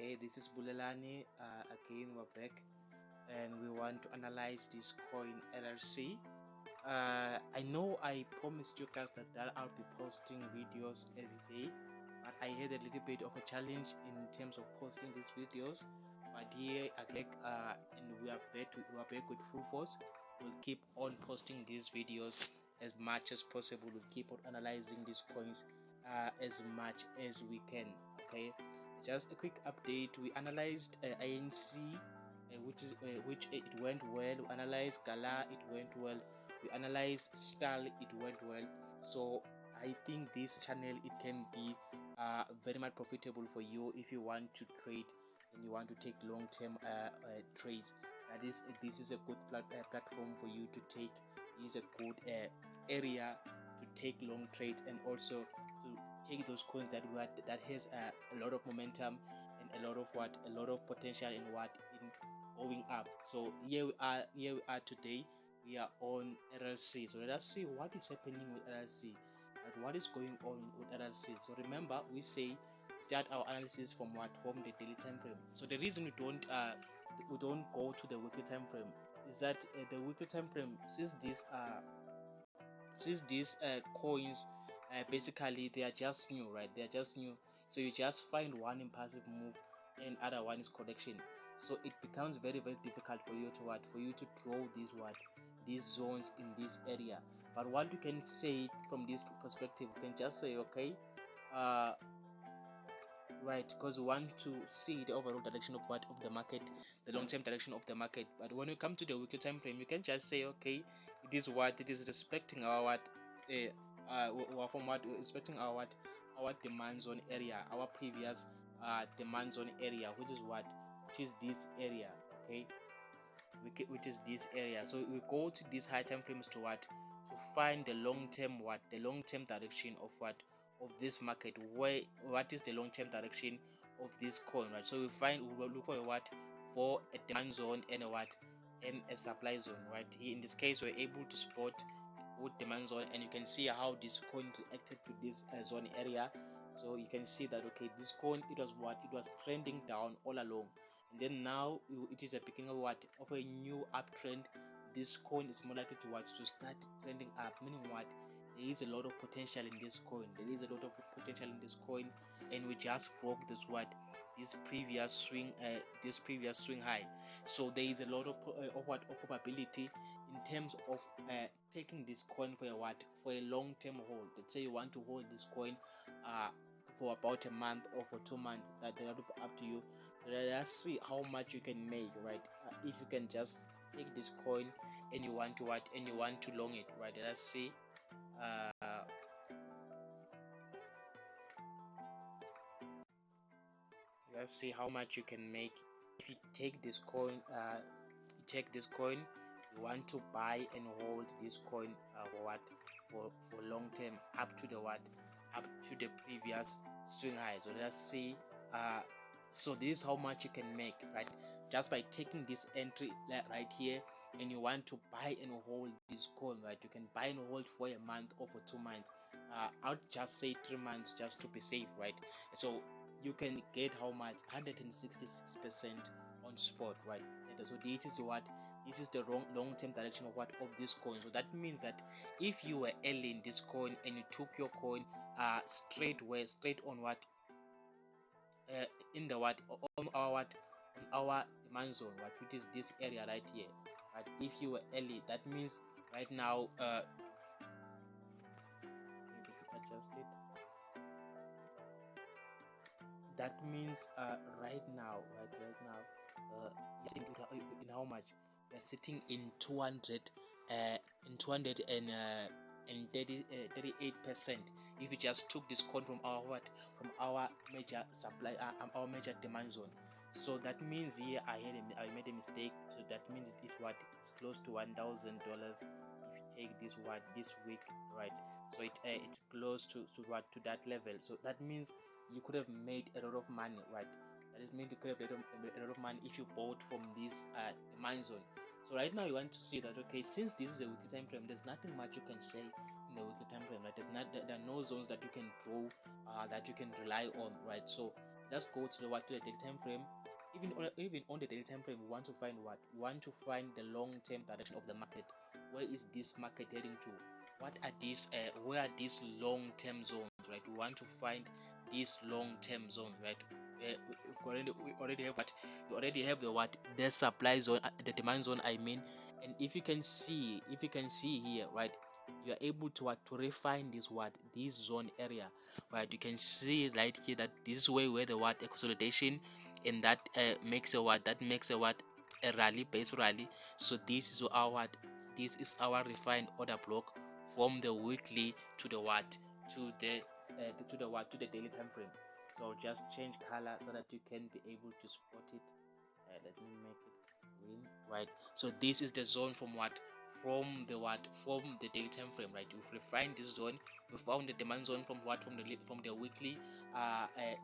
Okay, this is Bulelani. Again, we're back and we want to analyze this coin LRC. I know I promised you guys that I'll be posting videos every day, but I had a little bit of a challenge in terms of posting these videos. But here again, and we are back with full force. We'll keep on posting these videos as much as possible. We'll keep on analyzing these coins as much as we can. Okay, just a quick update. We analyzed ANC, which it went well. We analyzed Gala, it went well. We analyzed Style, it went well. So I think this channel, it can be very much profitable for you if you want to trade and you want to take long-term trades. This is a good platform for you to take. This is a good area to take long trades and also to take those coins that has a lot of momentum and a lot of potential in going up. So here we are today. We are on LRC. So let us see what is happening with LRC, and what is going on with LRC. So remember, we say start our analysis from the daily time frame. So the reason we don't go to the weekly time frame is that the weekly time frame, since these coins basically they are just new, right? They are just new, so you just find one impulsive move and other one is correction. So it becomes very difficult for you to draw these zones in this area. But what you can say from this perspective, you can just say, okay, right, because we want to see the overall direction of the market, the long-term direction of the market. But when you come to the weekly time frame, you can just say, okay, it is respecting our respecting our demand zone area, our previous demand zone area, which is this area. Okay, which is this area. So we go to these high time frames to find the long-term direction of this market. What is the long-term direction of this coin, right? So we will look for a demand zone and a supply zone, right? Here in this case, we're able to spot a good demand zone, and you can see how this coin reacted to this zone area. So you can see that, okay, this coin, it was trending down all along, and then now it is a beginning of a new uptrend. This coin is more likely to start trending up, meaning there is a lot of potential in this coin. And we just broke this previous swing high. So there is a lot of probability in terms of taking this coin for a long-term hold. Let's say you want to hold this coin for about a month or for 2 months. That will be up to you. So let's see how much you can make, right? If you can just take this coin and you want to long it, right? Let's see. Let's see how much you can make if you take this coin. You want to buy and hold this coin for long term up to the previous swing high. So let's see. So this is how much you can make, right? Just by taking this entry right here, and you want to buy and hold this coin, right? You can buy and hold for a month or for 2 months. I'll just say 3 months just to be safe, right? So you can get how much? 166% on spot, right? So this is the long-term direction of this coin. So that means that if you were early in this coin and you took your coin straight on in the on our demand zone, which is this area right here, right? If you were early, that means right now adjust it. That means right now in how much you're sitting in 38%. If you just took this coin from our major supply, our major demand zone. So that means here I made a mistake. So that means it's close to $1,000 if you take this week, right? So it's close to that level. So that means you could have made a lot of money, right? That means you could have made a lot of money if you bought from this demand zone. So right now you want to see that, okay, since this is a weekly time frame, there's nothing much you can say in the weekly time frame, right? There are no zones that you can draw, that you can rely on, right? So just go to the daily time frame. Even on the daily time frame, we want to find what? We want to find the long-term direction of the market. Where is this market heading to? What are these? Where are these long-term zones? Right? We want to find these long-term zones. Right? We already have what? We already have the what? The supply zone, the demand zone. I mean, and if you can see here, right? You are able to refine this zone area, right? You can see right here that this is where the a consolidation, and that makes a a rally, base rally. So this is our refined order block from the weekly to the to the daily time frame. So just change color so that you can be able to spot it. Let me make it green, right? So this is the zone from from the daily time frame, right? We've refined this zone. We found the demand zone from the weekly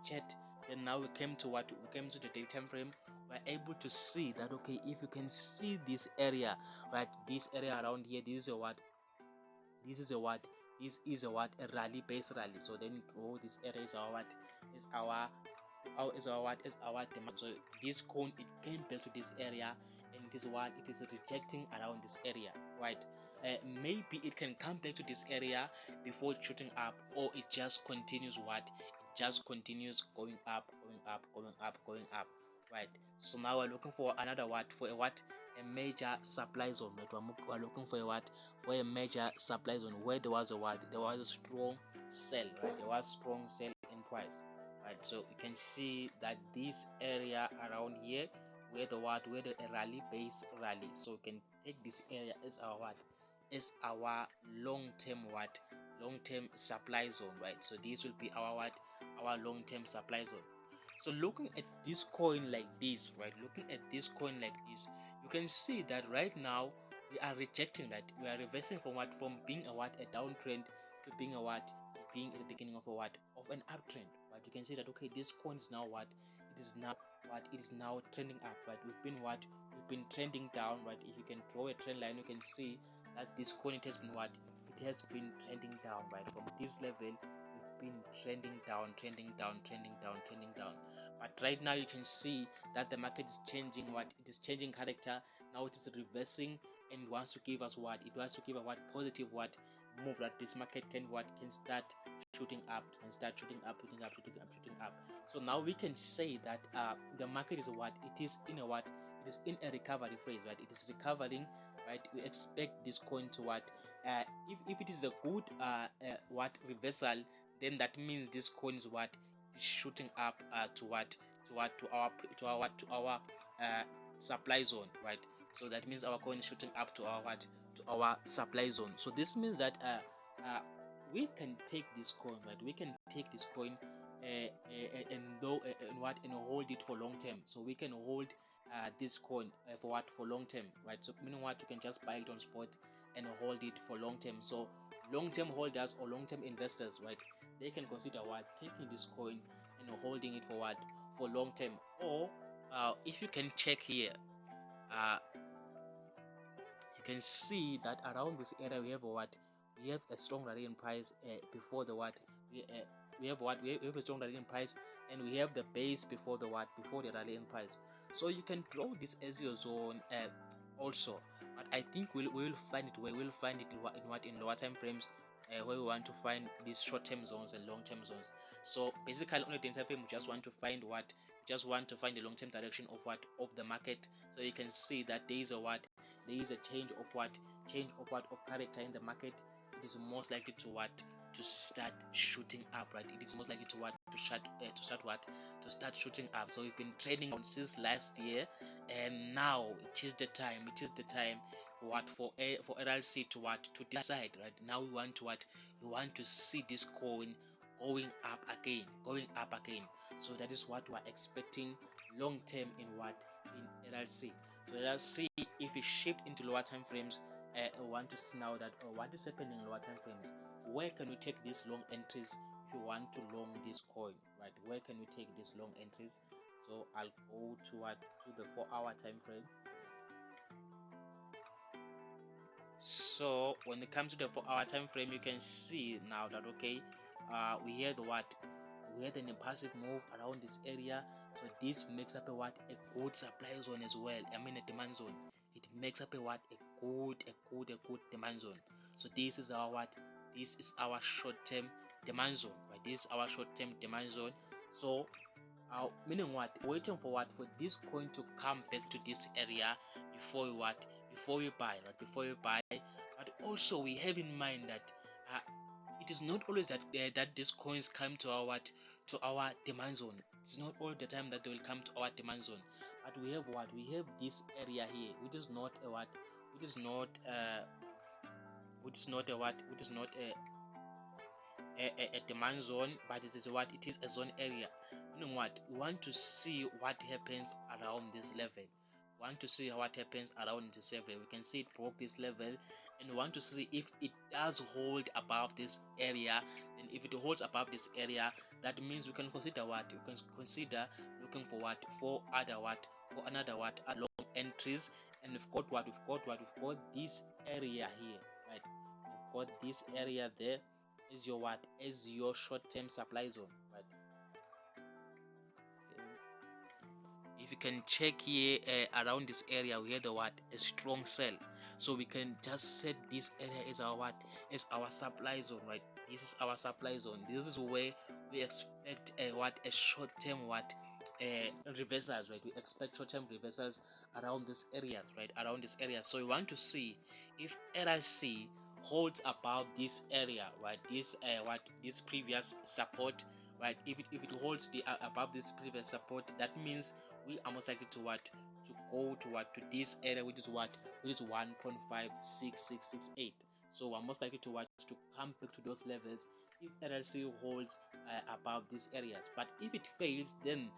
chart. And now we came to the daily time frame. We're able to see that, okay, if you can see this area, right? This area around here, this is a rally, base rally. So then this area is our demand. So this cone, it came back to this area, and it is rejecting around this area, right? Maybe it can come back to this area before shooting up, or it just continues going up, right? So now we're looking for another a major supply zone, right? We're looking for a major supply zone where there was a strong sell, right? There was strong sell in price, right? So you can see that this area around here where the rally, base rally. So you can take this area as our long-term supply zone, right? So this will be our long-term supply zone. So looking at this coin like this, right? You can see that right now we are rejecting that. We are reversing from being a downtrend to being being at the beginning of an uptrend. But you can see that, okay, this coin is now it is now trending up, right? We've been trending down, right? If you can draw a trend line, you can see that this coin it has been trending down, right? From this level we've been trending down. But right now you can see that the market is changing it is changing character. Now it is reversing and wants to give us it wants to give a positive move, that this market can start shooting up, shooting up. So now we can say that the market is it is in a recovery phase, right? It is recovering, right? We expect this coin to if it is a good reversal, then that means this coin is shooting up to our supply zone, right? So that means our coin is shooting up to our supply zone. So this means that we can take this coin, right? We can take this coin and hold it for long term. So we can hold this coin for long term, right? So meaning you can just buy it on spot and hold it for long term. So long term holders or long term investors, right, they can consider taking this coin and holding it for long term. Or if you can check here, you can see that around this area we have a strong rally in price before the we have a strong rally in price, and we have the base before the rally in price. So you can draw this as your zone also, but I think we'll find it in lower time frames, where we want to find these short-term zones and long-term zones. So basically on the time frame we just want to find the long-term direction of the market. So you can see that there is a change of character in the market. It is most likely to start shooting up, right? It is most likely to start shooting up. So we've been trading on since last year, and now it is the time for LRC to decide, right? Now we want to see this coin going up again. So that is what we're expecting long term in LRC. So let's see if we shift into lower time frames. I want to see now that what is happening in lower time frames. Where can we take these long entries if you want to long this coin, right? Where can we take these long entries? So I'll go to the 4-hour time frame. So when it comes to the 4-hour time frame, you can see now that, okay, we have we had an impulsive move around this area, so this makes up a what, a good supply zone as well. I mean a demand zone. It makes up a what, a good demand zone. So this is our what, this is our short-term demand zone, right? This is our short-term demand zone. So meaning what, waiting for what, for this coin to come back to this area before you what, before you buy, right? Before you buy. But also we have in mind that it is not always that that these coins come to our what, to our demand zone. It's not all the time that they will come to our demand zone. But we have what, we have this area here, which is not a what, which is not a what, which is not a demand zone, but it is what, it is a zone area. Meaning what, we want to see what happens around this level. We want to see what happens around this level. We can see it broke this level, and we want to see if it does hold above this area. And if it holds above this area, that means we can consider what, we can consider looking for what, for other what, for another what, long entries. And we've got what, we've got this area here, right? We've got this area there is your what, is your short-term supply zone, right? If you can check here around this area, we had the what, a strong sell. So we can just set this area as our what, as our supply zone, right? This is our supply zone. This is where we expect a short-term what, reversals, right? We expect short-term reversals around this area, right? Around this area. So we want to see if LRC holds above this area, right? This what, this previous support, right? If it holds the above this previous support, that means we are most likely to what, to go to what, to this area, which is what, which is 1.56668. So we're most likely to what, to come back to those levels if LRC holds above these areas. But if it fails, then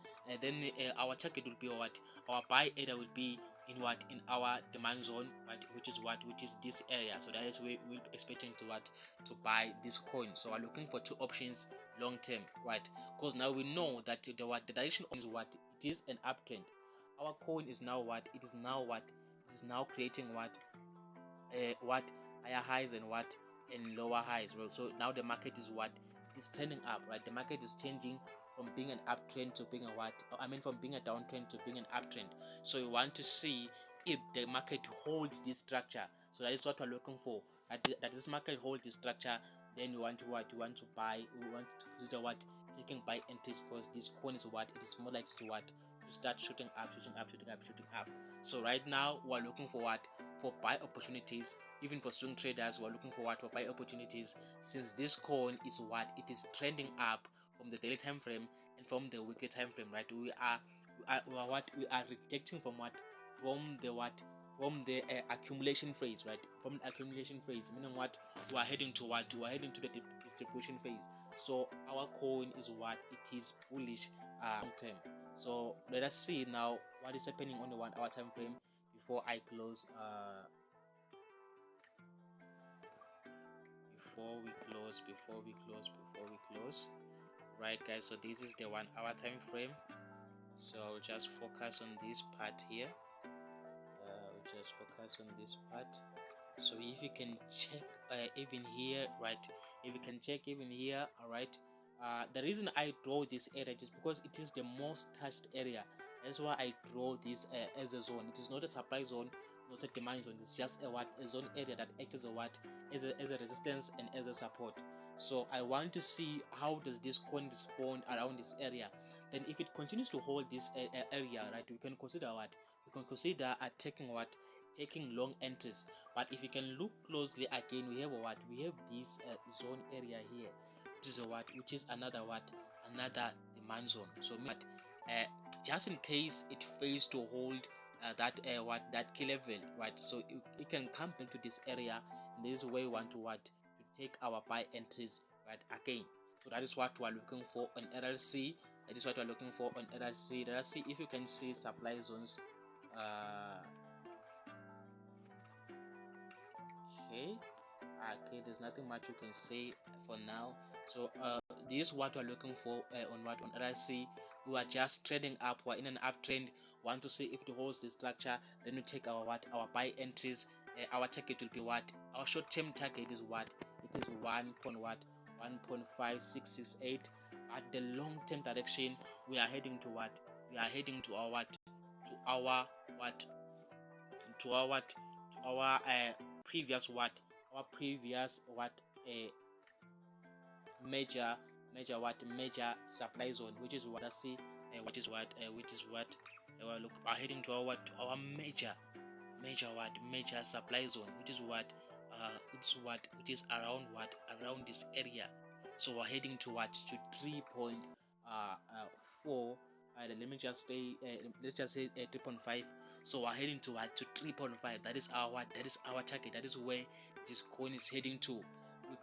our target will be what, our buy area will be in what, in our demand zone, right? Which is what, which is this area. So that is where we'll be expecting to what, to buy this coin. So we're looking for two options long term, right? Because now we know that the direction is what, it is an uptrend. Our coin is now what, it is now what, it is now creating what, what, higher highs and what, and lower highs, right? So now the market is what, it is trending up, right? The market is changing from being an uptrend to being a what, I mean from being a downtrend to being an uptrend. So we want to see if the market holds this structure. So that is what we're looking for, that this market holds this structure. Then you want to what, you want to buy, we want to consider what, taking buy entries, because this coin is what, it is more likely to what, to start shooting up. So right now we're looking for what, for buy opportunities. Even for swing traders, we're looking for what, for buy opportunities, since this coin is what, it is trending up from the daily time frame and from the weekly time frame, right? We are rejecting from what, from the what, from the accumulation phase, right? From the accumulation phase, meaning what, we are heading to what, we are heading to the distribution phase. So our coin is what, it is bullish long term. So let us see now what is happening on the 1 hour time frame before I close. Before we close, right, guys? So this is the 1 hour time frame. So I'll just focus on this part here. So if you can check even here, right? If you can check even here, all right. The reason I draw this area is because it is the most touched area. That's why I draw this as a zone. It is not a supply zone, not a demand zone. It's just a zone area that acts as a what, as a resistance and as a support. So I want to see how does this coin respond around this area. Then if it continues to hold this area, right, we can consider what, we can consider taking what, taking long entries. But if you can look closely again, we have what, we have this zone area here, which is a what, which is another what, another demand zone. So just in case it fails to hold that what, that key level, right? So it can come into this area, and this is where we want to what, to take our buy entries, right, again. So that is what we are looking for on LRC. That is what we are looking for on LRC. Let us see if you can see supply zones. Okay, there's nothing much you can say for now. So this is what we're looking for on LRC. We are just trading up, we're in an uptrend, want to see if it holds the structure, then we take our what, our buy entries. Our target will be what, our short-term target is what, it is 1.5668. At the long-term direction, we are heading to what? We are heading to our what? To our what? To our what? To our previous what? Our previous what? Major major supply zone, which is what I see, which is what look, are heading to our what? To our major supply zone, which is what which is around what? Around this area. So we're heading to what? To 3.4. Let me just say let's just say 3.5. So we're heading to what? To 3.5. That is our what? That is our target. That is where this coin is heading to.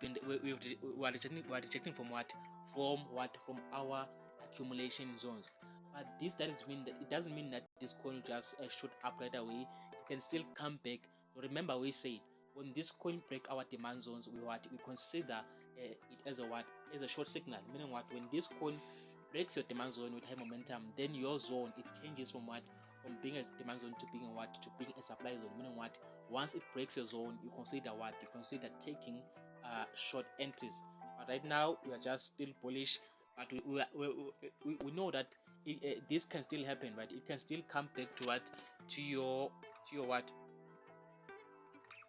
We are rejecting from what? From our accumulation zones. But this doesn't mean that it doesn't mean that this coin will just shoot up right away. It can still come back. So remember, we said when this coin break our demand zones, we consider it as a what? As a short signal. Meaning what? When this coin breaks your demand zone with high momentum, then your zone, it changes from what? From being a demand zone to being what? To being a supply zone. Meaning what? Once it breaks your zone, you consider what? You consider taking short entries. But right now we are just still bullish. But we know that this can still happen, right? It can still come back to what? To your what?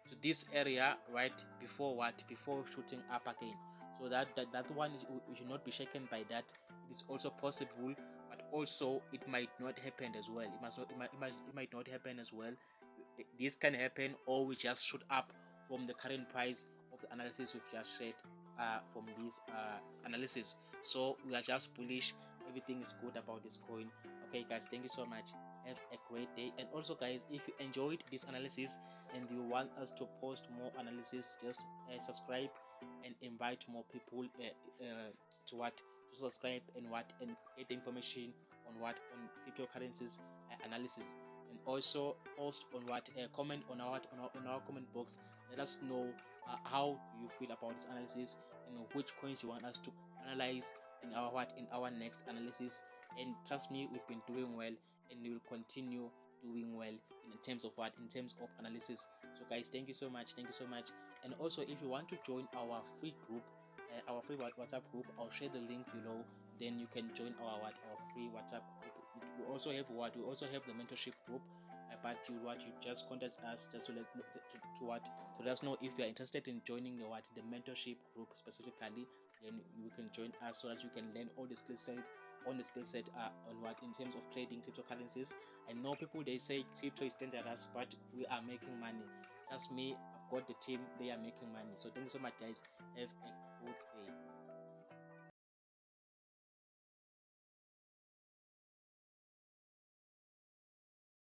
To this area, right? Before what? Before shooting up again. So that one we should not be shaken by that. It is also possible, but also it might not happen as well. It might not happen as well. This can happen, or we just shoot up from the current price of the analysis we've just shared from this analysis. So we are just bullish. Everything is good about this coin. Okay guys, thank you so much. Have a great day. And also guys, if you enjoyed this analysis and you want us to post more analysis, just subscribe and invite more people to what? To subscribe and get information on cryptocurrencies analysis. And also post on comment on our comment box. Let us know how do you feel about this analysis and which coins you want us to analyze in our next analysis. And trust me, we've been doing well and we will continue doing well in terms of analysis. So guys, thank you so much. And also, if you want to join our free group, our free WhatsApp group, I'll share the link below. Then you can join our free WhatsApp group. We also have the mentorship group. But you just contact us just to let us know if you are interested in joining the mentorship group specifically. Then you can join us so that you can learn all the skill set on in terms of trading cryptocurrencies. I know people, they say crypto is dangerous, but we are making money. Trust me, I've got the team, they are making money. So thank you so much guys. Have a good day.